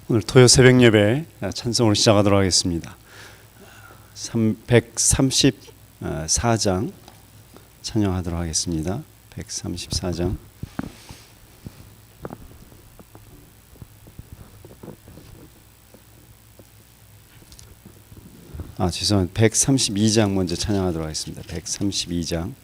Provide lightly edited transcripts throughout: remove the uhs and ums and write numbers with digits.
오늘 토요 새벽 예배 찬송을 시작하도록 하겠습니다. 134장 찬양하도록 하겠습니다. 134장. 죄송합니다. 132장 먼저 찬양하도록 하겠습니다. 132장.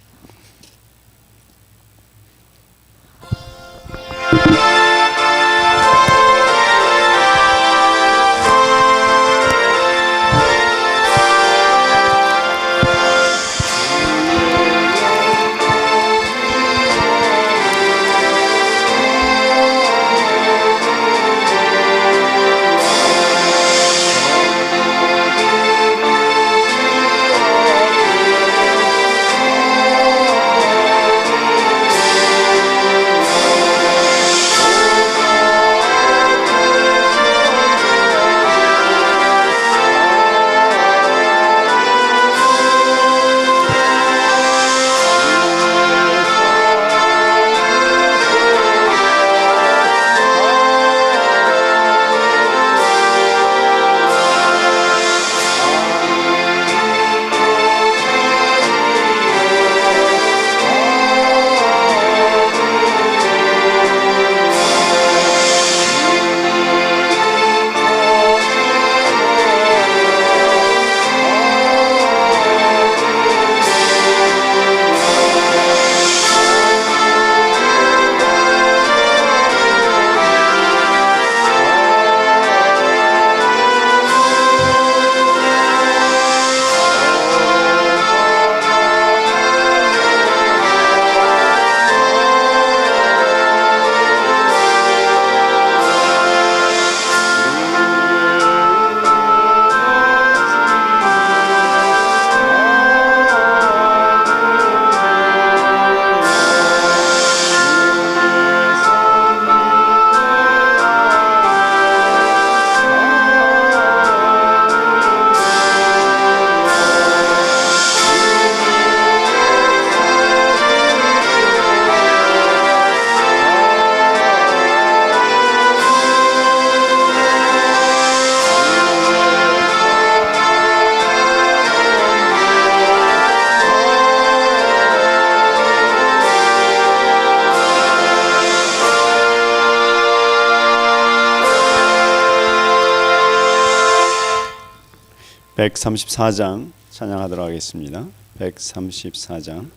(134장) 찬양하도록 하겠습니다. 134장.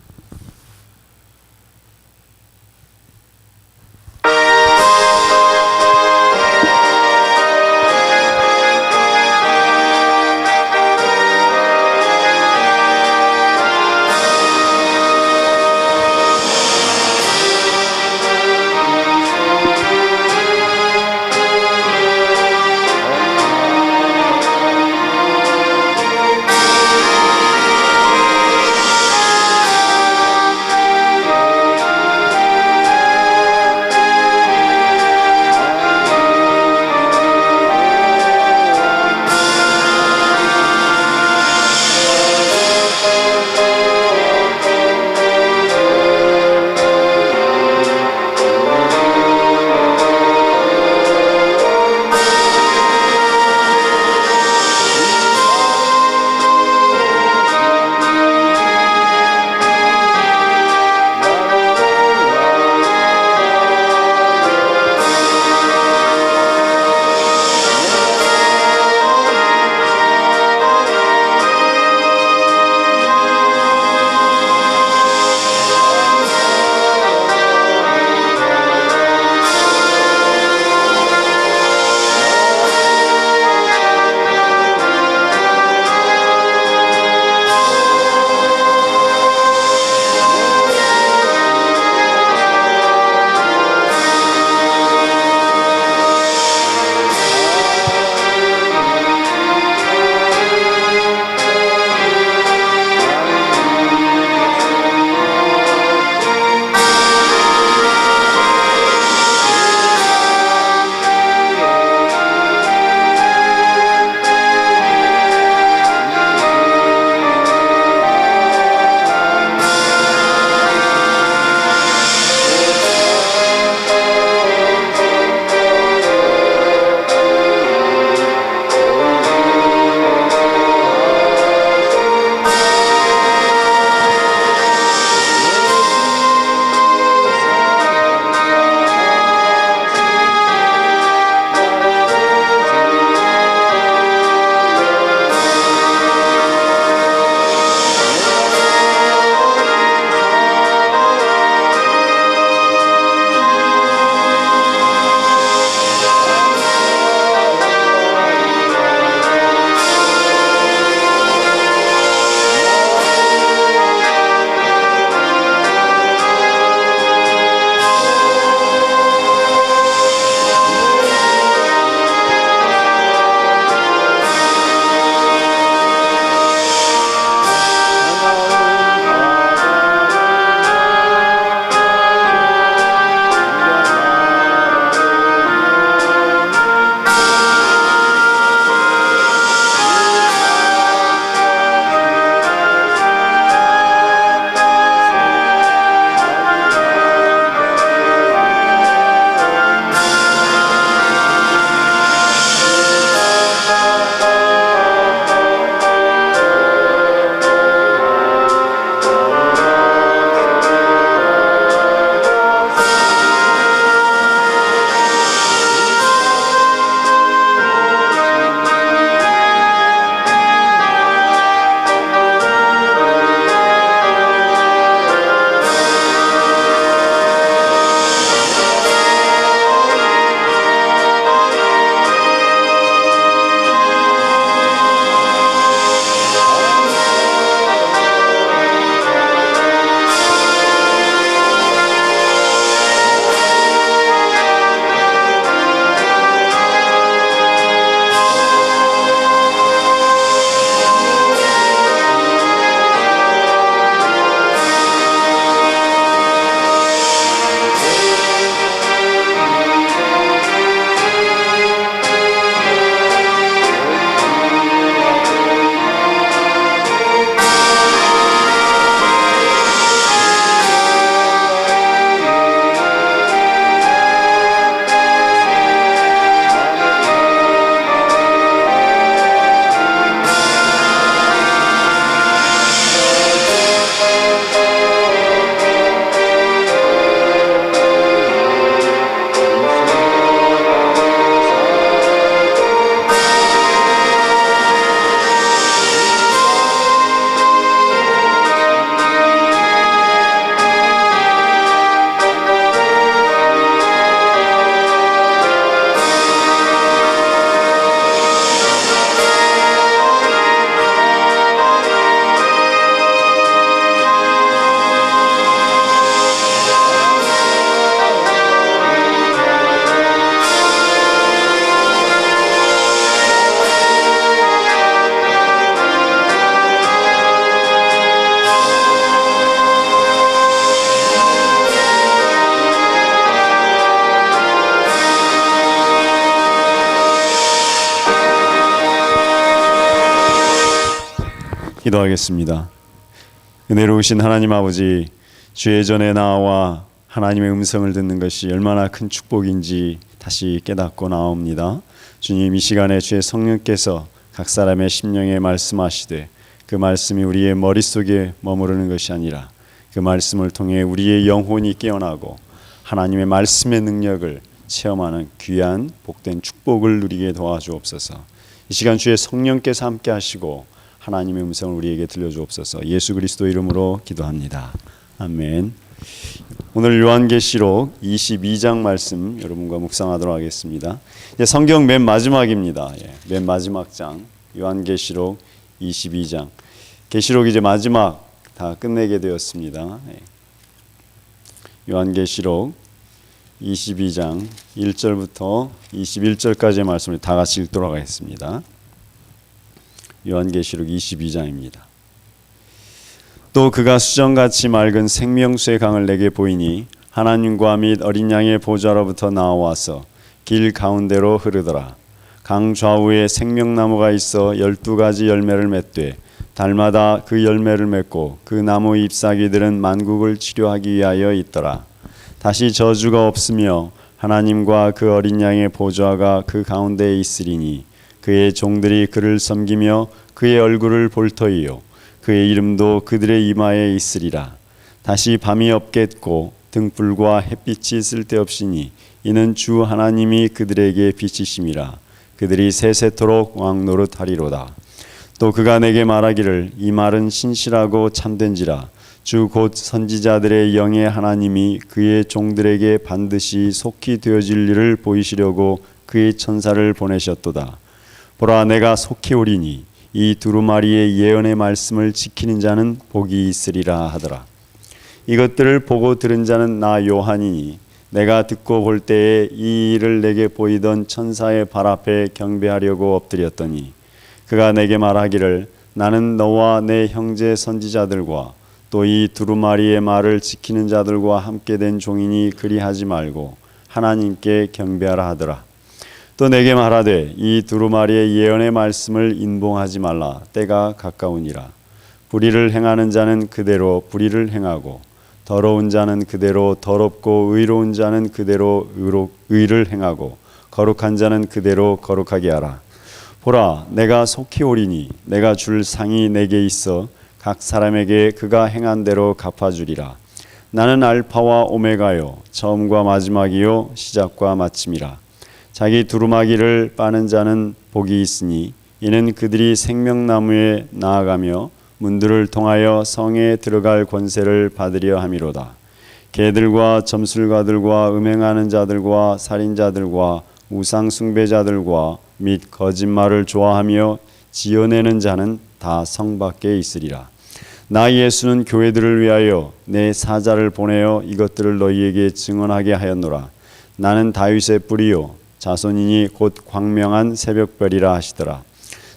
기도하겠습니다. 은혜로우신 하나님 아버지, 주의 전에 나와 하나님의 음성을 듣는 것이 얼마나 큰 축복인지 다시 깨닫고 나옵니다. 주님, 이 시간에 주의 성령께서 각 사람의 심령에 말씀하시되 그 말씀이 우리의 머릿속에 머무르는 것이 아니라 그 말씀을 통해 우리의 영혼이 깨어나고 하나님의 말씀의 능력을 체험하는 귀한 복된 축복을 누리게 도와주옵소서. 이 시간 주의 성령께서 함께 하시고 하나님의 음성을 우리에게 들려주옵소서. 예수 그리스도 이름으로 기도합니다. 아멘. 오늘 요한계시록 22장 말씀 여러분과 묵상하도록 하겠습니다. 이제 성경 맨 마지막입니다. 맨 마지막 장 요한계시록 22장. 계시록 이제 마지막 다 끝내게 되었습니다. 요한계시록 22장 1절부터 21절까지의 말씀을 다 같이 읽도록 하겠습니다. 요한계시록 22장입니다. 또 그가 수정같이 맑은 생명수의 강을 내게 보이니 하나님과 및 어린 양의 보좌로부터 나와서 길 가운데로 흐르더라. 강 좌우에 생명나무가 있어 12가지 열매를 맺되 달마다 그 열매를 맺고 그 나무 잎사귀들은 만국을 치료하기 위하여 있더라. 다시 저주가 없으며 하나님과 그 어린 양의 보좌가 그 가운데에 있으리니 그의 종들이 그를 섬기며 그의 얼굴을 볼 터이요 그의 이름도 그들의 이마에 있으리라. 다시 밤이 없겠고 등불과 햇빛이 쓸데없으니 이는 주 하나님이 그들에게 빛이심이라. 그들이 세세토록 왕노릇하리로다. 또 그가 내게 말하기를 이 말은 신실하고 참된지라. 주 곧 선지자들의 영의 하나님이 그의 종들에게 반드시 속히 되어질 일을 보이시려고 그의 천사를 보내셨도다. 보라, 내가 속히 오리니 이 두루마리의 예언의 말씀을 지키는 자는 복이 있으리라 하더라. 이것들을 보고 들은 자는 나 요한이니 내가 듣고 볼 때에 이 일을 내게 보이던 천사의 발 앞에 경배하려고 엎드렸더니 그가 내게 말하기를 나는 너와 내 형제 선지자들과 또 이 두루마리의 말을 지키는 자들과 함께 된 종이니 그리하지 말고 하나님께 경배하라 하더라. 또 내게 말하되 이 두루마리의 예언의 말씀을 인봉하지 말라. 때가 가까우니라. 불의를 행하는 자는 그대로 불의를 행하고 더러운 자는 그대로 더럽고 의로운 자는 그대로 의를 행하고 거룩한 자는 그대로 거룩하게 하라. 보라, 내가 속히 오리니 내가 줄 상이 내게 있어 각 사람에게 그가 행한 대로 갚아주리라. 나는 알파와 오메가요 처음과 마지막이요 시작과 마침이라. 자기 두루마기를 빠는 자는 복이 있으니 이는 그들이 생명나무에 나아가며 문들을 통하여 성에 들어갈 권세를 받으려 함이로다. 개들과 점술가들과 음행하는 자들과 살인자들과 우상 숭배자들과 및 거짓말을 좋아하며 지어내는 자는 다 성 밖에 있으리라. 나 예수는 교회들을 위하여 내 사자를 보내어 이것들을 너희에게 증언하게 하였노라. 나는 다윗의 뿌리요 자손이니 곧 광명한 새벽별이라 하시더라.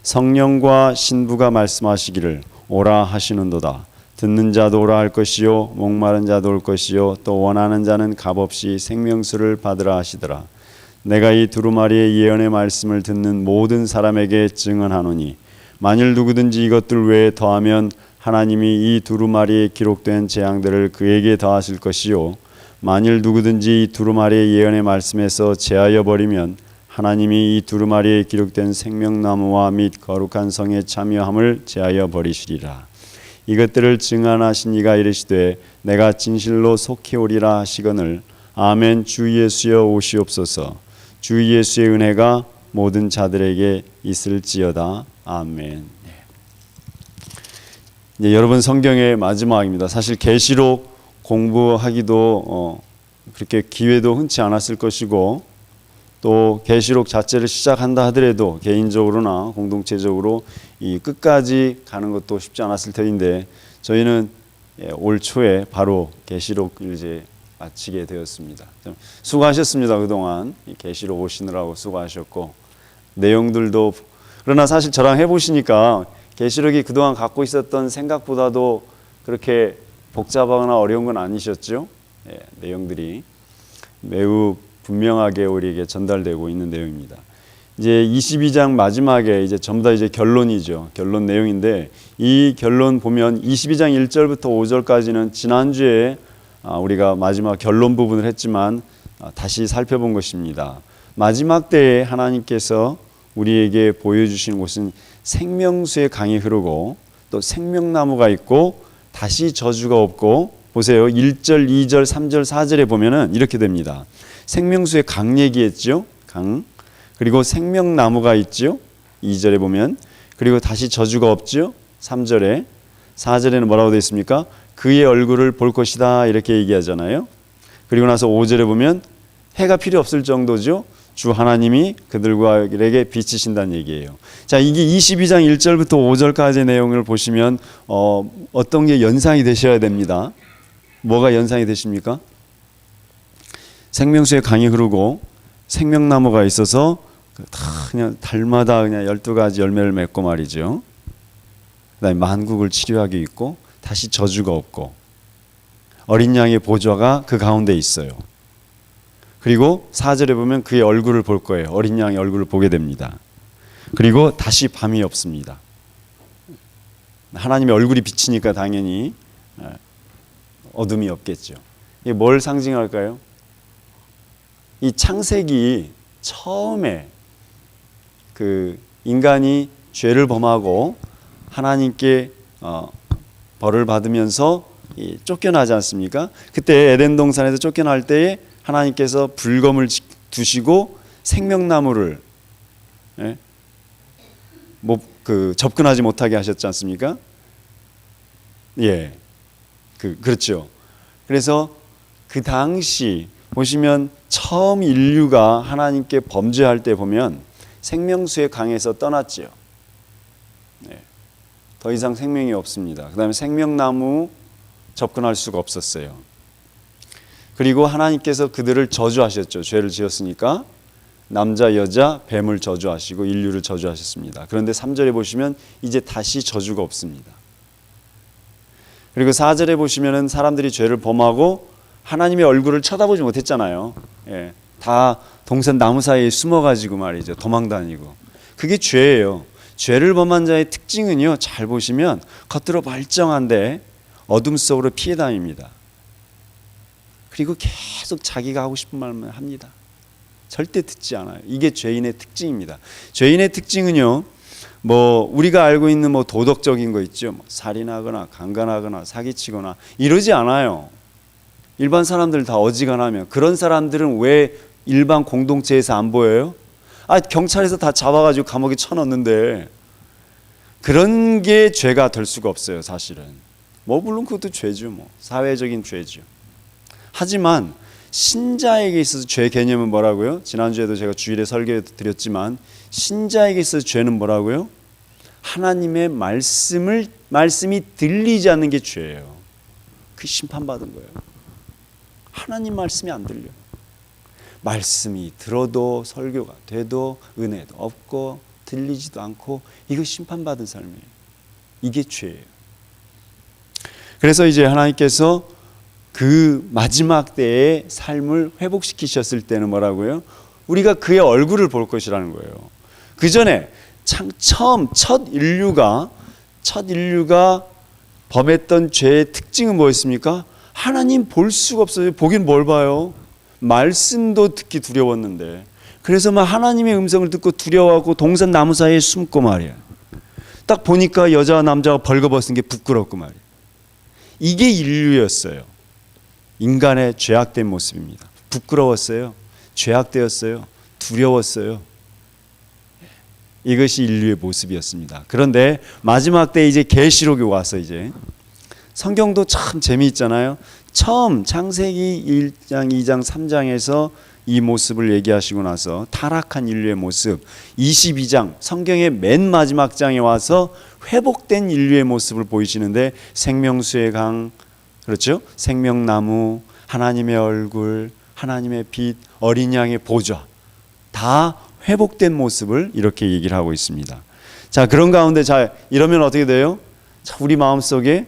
성령과 신부가 말씀하시기를 오라 하시는도다. 듣는 자도 오라 할 것이요 목마른 자도 올 것이요 또 원하는 자는 값없이 생명수를 받으라 하시더라. 내가 이 두루마리의 예언의 말씀을 듣는 모든 사람에게 증언하노니 만일 누구든지 이것들 외에 더하면 하나님이 이 두루마리에 기록된 재앙들을 그에게 더하실 것이요 만일 누구든지 이 두루마리의 예언의 말씀에서 제하여 버리면 하나님이 이 두루마리에 기록된 생명나무와 및 거룩한 성에 참여함을 제하여 버리시리라. 이것들을 증언하신 이가 이르시되 내가 진실로 속히 오리라 하시거늘 아멘. 주 예수여 오시옵소서. 주 예수의 은혜가 모든 자들에게 있을지어다. 아멘. 이제 여러분 성경의 마지막입니다. 사실 계시록 공부하기도 그렇게 기회도 흔치 않았을 것이고 또 계시록 자체를 시작한다 하더라도 개인적으로나 공동체적으로 이 끝까지 가는 것도 쉽지 않았을 터인데 저희는 올 초에 바로 계시록을 이제 마치게 되었습니다. 수고하셨습니다. 그동안 계시록 오시느라고 수고하셨고 내용들도 그러나 사실 저랑 해보시니까 계시록이 그동안 갖고 있었던 생각보다도 그렇게 복잡하거나 어려운 건 아니셨죠? 내용들이 매우 분명하게 우리에게 전달되고 있는 내용입니다. 이제 22장 마지막에 이제 전부 다 이제 결론이죠. 결론 내용인데 이 결론 보면 22장 1절부터 5절까지는 지난주에 우리가 마지막 결론 부분을 했지만 다시 살펴본 것입니다. 마지막 때에 하나님께서 우리에게 보여주신 곳은 생명수의 강이 흐르고 또 생명나무가 있고 다시 저주가 없고, 보세요. 1절, 2절, 3절, 4절에 보면은 이렇게 됩니다. 생명수의 강 얘기했죠. 강. 그리고 생명나무가 있죠. 2절에 보면. 그리고 다시 저주가 없죠. 3절에. 4절에는 뭐라고 되어 있습니까? 그의 얼굴을 볼 것이다 이렇게 얘기하잖아요. 그리고 나서 5절에 보면 해가 필요 없을 정도죠. 주 하나님이 그들에게 비치신다는 얘기예요. 자, 이게 22장 1절부터 5절까지의 내용을 보시면 어떤 게 연상이 되셔야 됩니다. 뭐가 연상이 되십니까? 생명수의 강이 흐르고 생명나무가 있어서 다 그냥 달마다 그냥 12가지 열매를 맺고 말이죠. 그다음에 만국을 치료하게 있고 다시 저주가 없고 어린 양의 보좌가 그 가운데 있어요. 그리고 4절에 보면 그의 얼굴을 볼 거예요. 어린 양의 얼굴을 보게 됩니다. 그리고 다시 밤이 없습니다. 하나님의 얼굴이 비치니까 당연히 어둠이 없겠죠. 이게 뭘 상징할까요? 이 창세기 처음에 그 인간이 죄를 범하고 하나님께 벌을 받으면서 쫓겨나지 않습니까? 그때 에덴 동산에서 쫓겨날 때에 하나님께서 불검을 두시고 생명나무를 접근하지 못하게 하셨지 않습니까? 예, 그렇죠. 그래서 그 당시 보시면 처음 인류가 하나님께 범죄할 때 보면 생명수의 강에서 떠났지요. 네. 더 이상 생명이 없습니다. 그 다음에 생명나무 접근할 수가 없었어요. 그리고 하나님께서 그들을 저주하셨죠. 죄를 지었으니까 남자 여자 뱀을 저주하시고 인류를 저주하셨습니다. 그런데 3절에 보시면 이제 다시 저주가 없습니다. 그리고 4절에 보시면은 사람들이 죄를 범하고 하나님의 얼굴을 쳐다보지 못했잖아요. 예, 다 동산 나무 사이에 숨어가지고 말이죠. 도망다니고. 그게 죄예요. 죄를 범한 자의 특징은요, 잘 보시면 겉으로 멀쩡한데 어둠 속으로 피해 다닙니다. 그리고 계속 자기가 하고 싶은 말만 합니다. 절대 듣지 않아요. 이게 죄인의 특징입니다. 죄인의 특징은요, 우리가 알고 있는 도덕적인 거 있죠. 살인하거나 강간하거나 사기치거나 이러지 않아요. 일반 사람들 다 어지간하면. 그런 사람들은 왜 일반 공동체에서 안 보여요? 경찰에서 다 잡아가지고 감옥에 쳐넣는데 그런 게 죄가 될 수가 없어요. 사실은 물론 그것도 죄죠. 사회적인 죄죠. 하지만 신자에게 있어서 죄 개념은 뭐라고요? 지난주에도 제가 주일에 설교해 드렸지만 신자에게 있어서 죄는 뭐라고요? 하나님의 말씀이 들리지 않는 게 죄예요. 그 심판받은 거예요. 하나님 말씀이 안 들려요. 말씀이 들어도 설교가 돼도 은혜도 없고 들리지도 않고 이거 심판받은 삶이에요. 이게 죄예요. 그래서 이제 하나님께서 그 마지막 때의 삶을 회복시키셨을 때는 뭐라고요? 우리가 그의 얼굴을 볼 것이라는 거예요. 그 전에 처음 첫 인류가 범했던 죄의 특징은 뭐였습니까? 하나님 볼 수가 없어요. 보긴 뭘 봐요? 말씀도 듣기 두려웠는데. 그래서 막 하나님의 음성을 듣고 두려워하고 동산 나무 사이에 숨고 말이야. 딱 보니까 여자와 남자가 벌거벗은 게 부끄럽고 말이야. 이게 인류였어요. 인간의 죄악된 모습입니다. 부끄러웠어요. 죄악되었어요. 두려웠어요. 이것이 인류의 모습이었습니다. 그런데 마지막 때 이제 계시록이 와서 이제 성경도 참 재미있잖아요. 처음 창세기 1장, 2장, 3장에서 이 모습을 얘기하시고 나서 타락한 인류의 모습, 22장 성경의 맨 마지막 장에 와서 회복된 인류의 모습을 보이시는데 생명수의 강, 그렇죠? 생명나무, 하나님의 얼굴, 하나님의 빛, 어린 양의 보좌 다 회복된 모습을 이렇게 얘기를 하고 있습니다. 자, 그런 가운데 이러면 어떻게 돼요? 우리 마음속에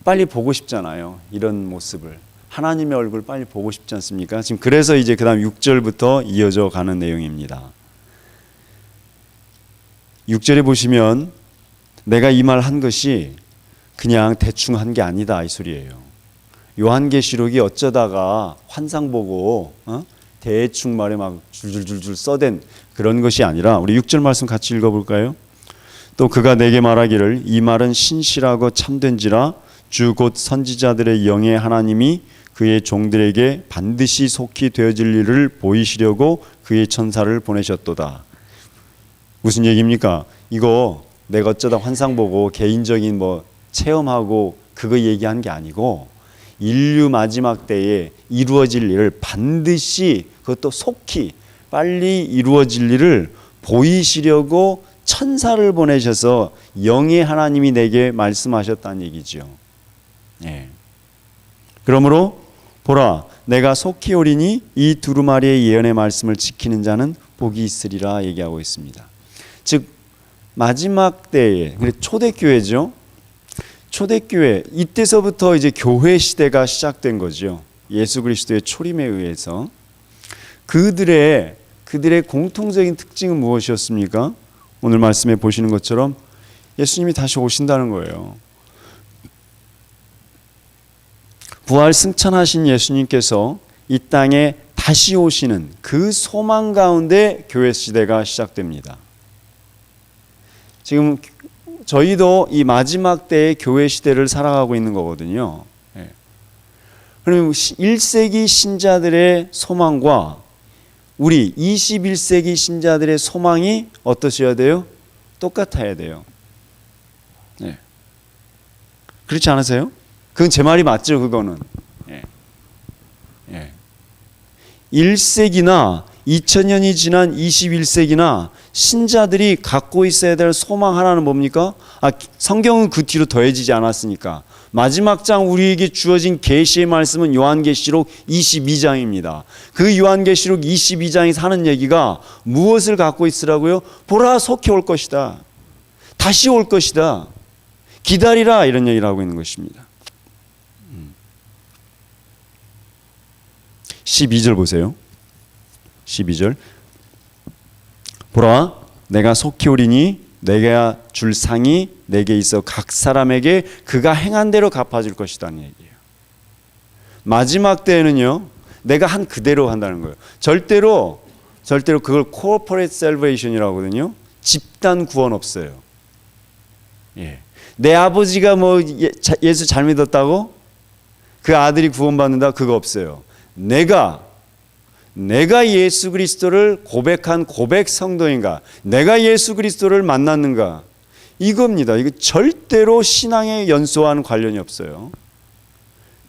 빨리 보고 싶잖아요. 이런 모습을. 하나님의 얼굴 빨리 보고 싶지 않습니까? 지금 그래서 이제 그 다음 6절부터 이어져 가는 내용입니다. 6절에 보시면 내가 이 말 한 것이 그냥 대충 한 게 아니다 이 소리예요. 요한계시록이 어쩌다가 환상 보고 대충 말에 막 줄줄줄줄 써댄 그런 것이 아니라 우리 6절 말씀 같이 읽어볼까요? 또 그가 내게 말하기를 이 말은 신실하고 참된지라 주 곧 선지자들의 영의 하나님이 그의 종들에게 반드시 속히 되어질 일을 보이시려고 그의 천사를 보내셨도다. 무슨 얘기입니까? 이거 내가 어쩌다 환상 보고 개인적인 뭐 체험하고 그거 얘기한 게 아니고 인류 마지막 때에 이루어질 일을 반드시 그것도 속히 빨리 이루어질 일을 보이시려고 천사를 보내셔서 영의 하나님이 내게 말씀하셨다는 얘기죠. 예. 그러므로 보라 내가 속히 오리니 이 두루마리의 예언의 말씀을 지키는 자는 복이 있으리라 얘기하고 있습니다. 즉 마지막 때에 초대교회죠. 초대교회 이때서부터 이제 교회 시대가 시작된 거죠. 예수 그리스도의 초림에 의해서 그들의 공통적인 특징은 무엇이었습니까? 오늘 말씀에 보시는 것처럼 예수님이 다시 오신다는 거예요. 부활 승천하신 예수님께서 이 땅에 다시 오시는 그 소망 가운데 교회 시대가 시작됩니다. 지금 저희도 이 마지막 때의 교회 시대를 살아가고 있는 거거든요. 그럼 1세기 신자들의 소망과 우리 21세기 신자들의 소망이 어떠셔야 돼요? 똑같아야 돼요. 네. 그렇지 않으세요? 그건 제 말이 맞죠, 그거는. 1세기나 2000년이 지난 21세기나 신자들이 갖고 있어야 될 소망 하나는 뭡니까? 성경은 그 뒤로 더해지지 않았으니까. 마지막 장 우리에게 주어진 계시의 말씀은 요한계시록 22장입니다. 그 요한계시록 22장에서 하는 얘기가 무엇을 갖고 있으라고요? 보라 속히 올 것이다. 다시 올 것이다. 기다리라 이런 얘기를 하고 있는 것입니다. 12절 보세요. 12절 보라 내가 속히 오리니 내가 줄 상이 내게 있어 각 사람에게 그가 행한 대로 갚아줄 것이라는 얘기예요. 마지막 때에는요 내가 한 그대로 한다는 거예요. 절대로 그걸 corporate salvation이라고 하거든요. 집단 구원 없어요. 내 아버지가 뭐 예수 잘 믿었다고 그 아들이 구원받는다 그거 없어요. 내가 예수 그리스도를 고백한 고백 성도인가? 내가 예수 그리스도를 만났는가? 이겁니다. 이거 절대로 신앙에 연소한 관련이 없어요.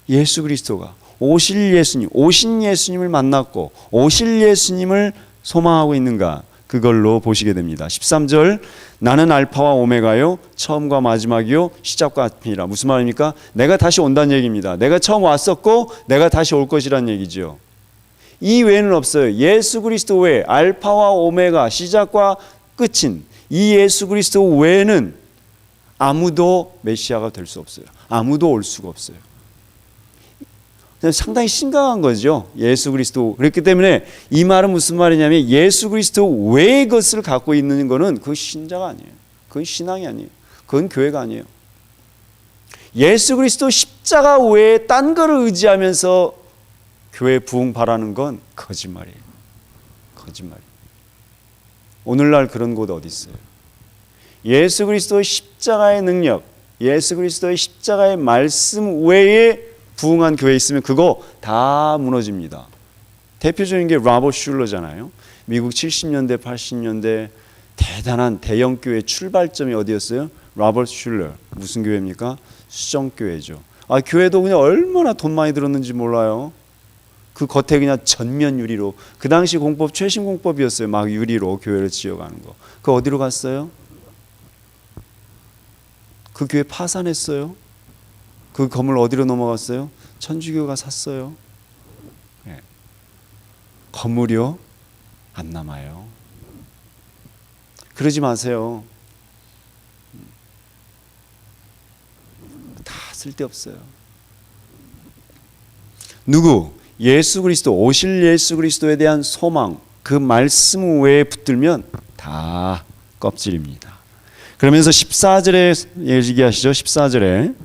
예수 그리스도가 오신 예수님을 만났고 오실 예수님을 소망하고 있는가? 그걸로 보시게 됩니다. 13절 나는 알파와 오메가요 처음과 마지막이요 시작과 끝이라. 무슨 말입니까? 내가 다시 온다는 얘기입니다. 내가 처음 왔었고 내가 다시 올 것이라는 얘기죠. 이 외에는 없어요. 예수 그리스도 외에 알파와 오메가 시작과 끝인 이 예수 그리스도 외에는 아무도 메시아가 될 수 없어요. 아무도 올 수가 없어요. 상당히 심각한 거죠. 예수 그리스도. 그렇기 때문에 이 말은 무슨 말이냐면 예수 그리스도 외의 것을 갖고 있는 것은 그 신자가 아니에요. 그건 신앙이 아니에요. 그건 교회가 아니에요. 예수 그리스도 십자가 외에 딴 거를 의지하면서 교회 부흥 바라는 건 거짓말이에요. 거짓말이에요. 오늘날 그런 곳 어디 있어요? 예수 그리스도의 십자가의 능력, 예수 그리스도의 십자가의 말씀 외에 부흥한 교회 있으면 그거 다 무너집니다. 대표적인 게 로버트 슐러잖아요. 미국 70년대 80년대 대단한 대형 교회 출발점이 어디였어요? 로버트 슐러. 무슨 교회입니까? 수정교회죠. 교회도 그냥 얼마나 돈 많이 들었는지 몰라요. 그 겉에 그냥 전면 유리로, 그 당시 공법 최신 공법이었어요. 막 유리로 교회를 지어가는 거. 그 어디로 갔어요? 그 교회 파산했어요. 그 건물 어디로 넘어갔어요? 천주교가 샀어요. 건물이요? 안 남아요. 그러지 마세요. 다 쓸데없어요. 누구? 예수 그리스도, 오실 예수 그리스도에 대한 소망, 그 말씀 외에 붙들면 다 껍질입니다. 그러면서 14절에 얘기하시죠. 14절에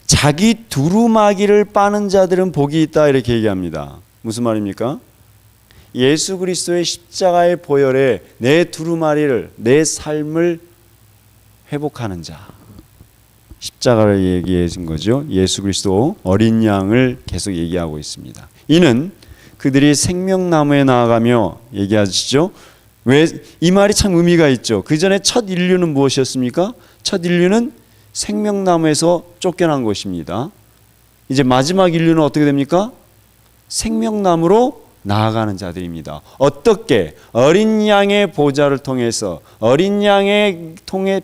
자기 두루마기를 빠는 자들은 복이 있다 이렇게 얘기합니다. 무슨 말입니까? 예수 그리스도의 십자가의 보혈에 내 두루마리를, 내 삶을 회복하는 자, 십자가를 얘기해 준 거죠. 예수 그리스도 어린 양을 계속 얘기하고 있습니다. 이는 그들이 생명나무에 나아가며 얘기하시죠. 왜 이 말이 참 의미가 있죠. 그 전에 첫 인류는 무엇이었습니까? 첫 인류는 생명나무에서 쫓겨난 것입니다. 이제 마지막 인류는 어떻게 됩니까? 생명나무로 나아가는 자들입니다. 어떻게? 어린 양의 보좌를 통해서, 어린 양의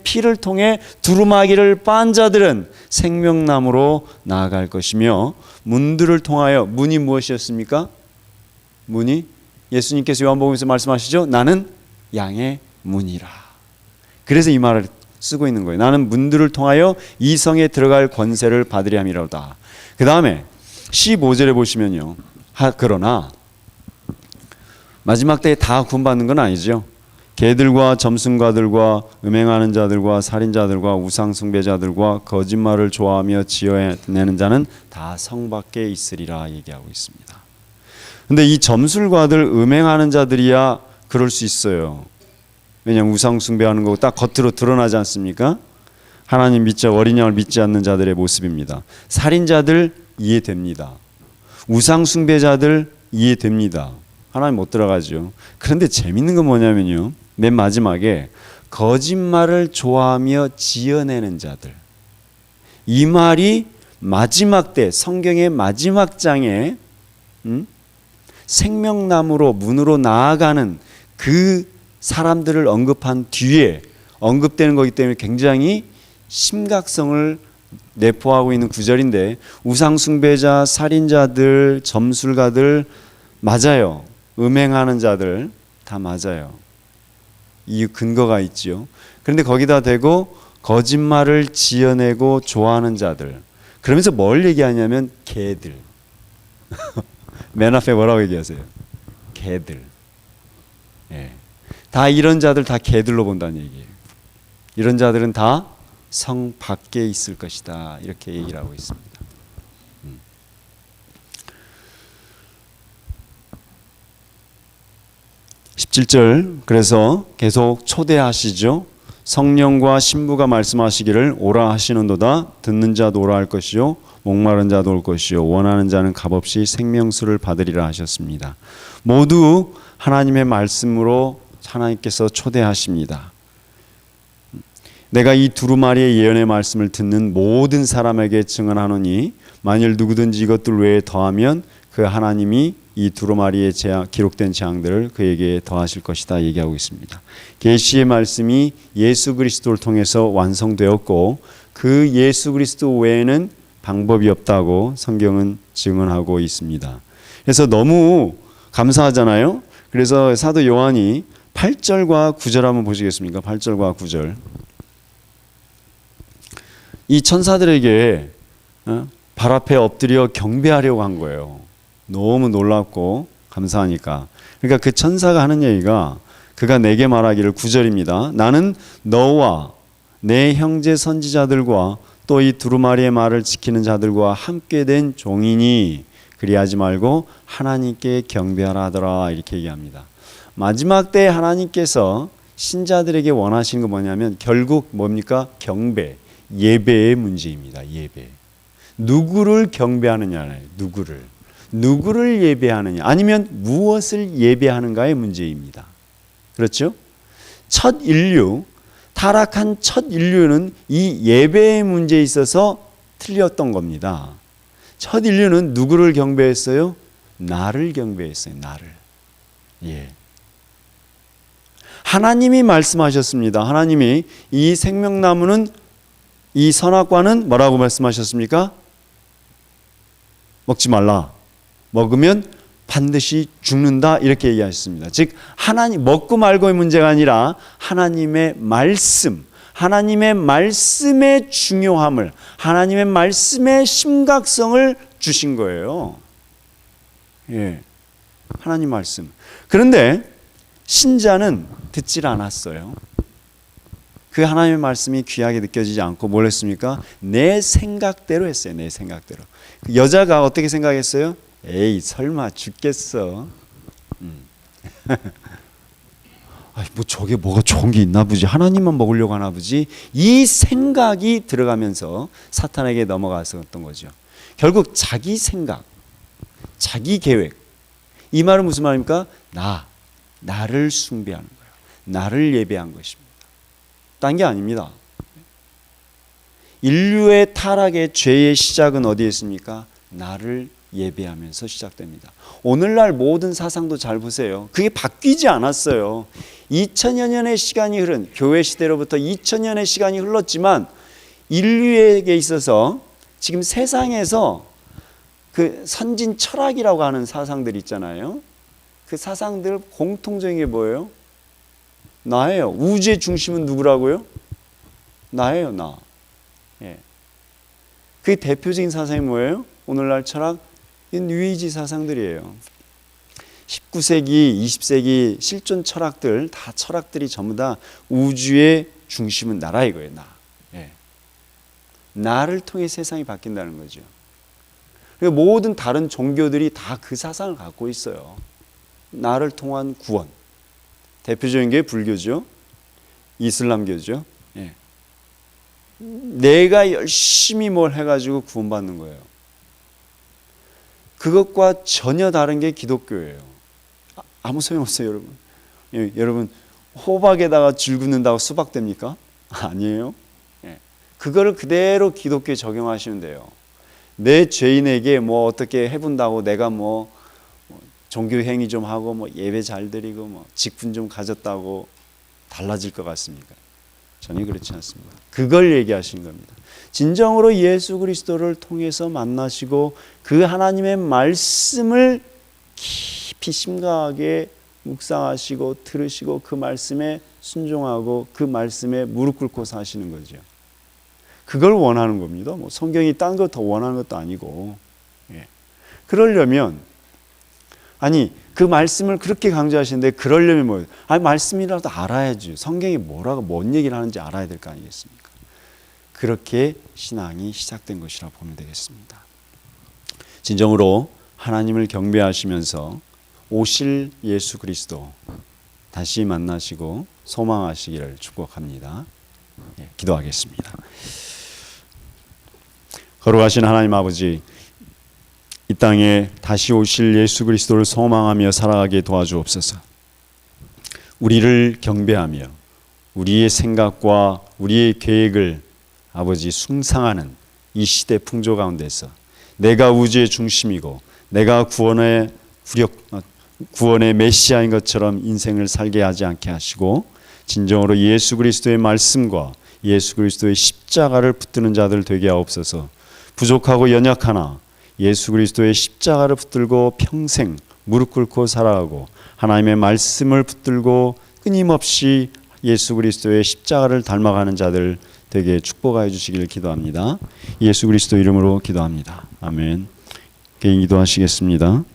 피를 통해 두루마기를 빤 자들은 생명나무로 나아갈 것이며, 문들을 통하여, 문이 무엇이었습니까? 문이 예수님께서 요한복음에서 말씀하시죠. 나는 양의 문이라. 그래서 이 말을 쓰고 있는 거예요. 나는 문들을 통하여 이 성에 들어갈 권세를 받으려 함이로다. 그 다음에 15절에 보시면요. 그러나 마지막 때에 다 구원받는 건 아니죠. 개들과 점순가들과 음행하는 자들과 살인자들과 우상숭배자들과 거짓말을 좋아하며 지어내는 자는 다 성 밖에 있으리라 얘기하고 있습니다. 근데 이 점술가들, 음행하는 자들이야 그럴 수 있어요. 왜냐하면 우상숭배하는 거 딱 겉으로 드러나지 않습니까? 하나님 믿지, 어린 양을 믿지 않는 자들의 모습입니다. 살인자들 이해됩니다. 우상숭배자들 이해됩니다. 하나님 못 들어가죠. 그런데 재밌는 건 뭐냐면요. 맨 마지막에 거짓말을 좋아하며 지어내는 자들. 이 말이 마지막 때, 성경의 마지막 장에 생명나무로 문으로 나아가는 그 사람들을 언급한 뒤에 언급되는 거기 때문에 굉장히 심각성을 내포하고 있는 구절인데, 우상숭배자, 살인자들, 점술가들 맞아요. 음행하는 자들 다 맞아요. 이 근거가 있죠. 그런데 거기다 대고 거짓말을 지어내고 좋아하는 자들, 그러면서 뭘 얘기하냐면 개들. 맨 앞에 뭐라고 얘기하세요? 개들. 예. 다 이런 자들 다 개들로 본다는 얘기예요. 이런 자들은 다 성 밖에 있을 것이다 이렇게 얘기를 하고 있습니다. 17절 그래서 계속 초대하시죠. 성령과 신부가 말씀하시기를 오라 하시는도다. 듣는 자도 오라 할 것이요 목마른 자도 올 것이요 원하는 자는 값없이 생명수를 받으리라 하셨습니다. 모두 하나님의 말씀으로 하나님께서 초대하십니다. 내가 이 두루마리의 예언의 말씀을 듣는 모든 사람에게 증언하노니 만일 누구든지 이것들 외에 더하면 그 하나님이 이 두루마리에 기록된 재앙들을 그에게 더하실 것이다 얘기하고 있습니다. 계시의 말씀이 예수 그리스도를 통해서 완성되었고 그 예수 그리스도 외에는 방법이 없다고 성경은 증언하고 있습니다. 그래서 너무 감사하잖아요. 그래서 사도 요한이 8절과 9절 한번 보시겠습니까? 8절과 9절. 이 천사들에게 발 앞에 엎드려 경배하려고 한 거예요. 너무 놀랍고 감사하니까. 그러니까 그 천사가 하는 얘기가 그가 내게 말하기를 9절입니다. 나는 너와 내 형제 선지자들과 또 이 두루마리의 말을 지키는 자들과 함께 된 종이니 그리하지 말고 하나님께 경배하라 하더라 이렇게 얘기합니다. 마지막 때 하나님께서 신자들에게 원하시는 건 뭐냐면 결국 뭡니까? 경배, 예배의 문제입니다. 예배. 누구를 경배하느냐예요. 누구를 예배하느냐 아니면 무엇을 예배하는가의 문제입니다. 그렇죠? 첫 인류, 타락한 첫 인류는 이 예배의 문제에 있어서 틀렸던 겁니다. 첫 인류는 누구를 경배했어요? 나를 경배했어요. 나를. 예. 하나님이 말씀하셨습니다. 하나님이 이 생명나무는 이 선악과는 뭐라고 말씀하셨습니까? 먹지 말라. 먹으면 반드시 죽는다 이렇게 얘기하셨습니다. 즉 하나님 먹고 말고의 문제가 아니라 하나님의 말씀, 하나님의 말씀의 중요함을, 하나님의 말씀의 심각성을 주신 거예요. 예. 하나님 말씀. 그런데 신자는 듣질 않았어요. 그 하나님의 말씀이 귀하게 느껴지지 않고 뭘 했습니까? 내 생각대로 했어요. 내 생각대로. 그 여자가 어떻게 생각했어요? 에이 설마 죽겠어. 뭐 저게 뭐가 좋은 게 있나 보지. 하나님만 먹으려고 하나 보지. 이 생각이 들어가면서 사탄에게 넘어갔었던 거죠. 결국 자기 생각, 자기 계획. 이 말은 무슨 말입니까? 나를 숭배하는 거예요. 나를 예배한 것입니다. 딴 게 아닙니다. 인류의 타락의 죄의 시작은 어디에 있습니까? 나를 예배하면서 시작됩니다. 오늘날 모든 사상도 잘 보세요. 그게 바뀌지 않았어요. 2000여 년의 시간이 흐른 교회 시대로부터 2000년의 시간이 흘렀지만 인류에게 있어서 지금 세상에서 그 선진 철학이라고 하는 사상들 있잖아요. 그 사상들 공통적인 게 뭐예요? 나예요. 우주의 중심은 누구라고요? 나예요, 나. 예. 그 대표적인 사상이 뭐예요? 오늘날 철학? 뉴에이지 사상들이에요. 19세기, 20세기 실존 철학들, 다 철학들이 전부 다 우주의 중심은 나라 이거예요, 나. 예. 나를 통해 세상이 바뀐다는 거죠. 그리고 모든 다른 종교들이 다 그 사상을 갖고 있어요. 나를 통한 구원. 대표적인 게 불교죠. 이슬람교죠. 예. 내가 열심히 뭘 해가지고 구원받는 거예요. 그것과 전혀 다른 게 기독교예요. 아무 소용없어요, 여러분. 예, 여러분 호박에다가 줄 긋는다고 수박 됩니까? 아니에요. 예. 그거를 그대로 기독교에 적용하시면 돼요. 내 죄인에게 뭐 어떻게 해본다고 내가 뭐 종교 행위 좀 하고 뭐 예배 잘 드리고 뭐 직분 좀 가졌다고 달라질 것 같습니까? 전혀 그렇지 않습니다. 그걸 얘기하신 겁니다. 진정으로 예수 그리스도를 통해서 만나시고 그 하나님의 말씀을 깊이 심각하게 묵상하시고 들으시고 그 말씀에 순종하고 그 말씀에 무릎 꿇고 사시는 거죠. 그걸 원하는 겁니다. 뭐 성경이 딴 거 더 원하는 것도 아니고. 예. 그러려면 그 말씀을 그렇게 강조하시는데 그러려면 뭐예요? 말씀이라도 알아야지. 성경이 뭐라고 뭔 얘기를 하는지 알아야 될 거 아니겠습니까? 그렇게 신앙이 시작된 것이라 보면 되겠습니다. 진정으로 하나님을 경배하시면서 오실 예수 그리스도 다시 만나시고 소망하시기를 축복합니다. 예, 기도하겠습니다. 거룩하신 하나님 아버지, 이 땅에 다시 오실 예수 그리스도를 소망하며 살아가게 도와주옵소서. 우리를 경배하며 우리의 생각과 우리의 계획을 아버지 숭상하는 이 시대 풍조 가운데서 내가 우주의 중심이고 내가 구원의 메시아인 것처럼 인생을 살게 하지 않게 하시고 진정으로 예수 그리스도의 말씀과 예수 그리스도의 십자가를 붙드는 자들 되게 하옵소서. 부족하고 연약하나 예수 그리스도의 십자가를 붙들고 평생 무릎 꿇고 살아가고 하나님의 말씀을 붙들고 끊임없이 예수 그리스도의 십자가를 닮아가는 자들 되게 축복하여 주시기를 기도합니다. 예수 그리스도 이름으로 기도합니다. 아멘. 개인 기도하시겠습니다.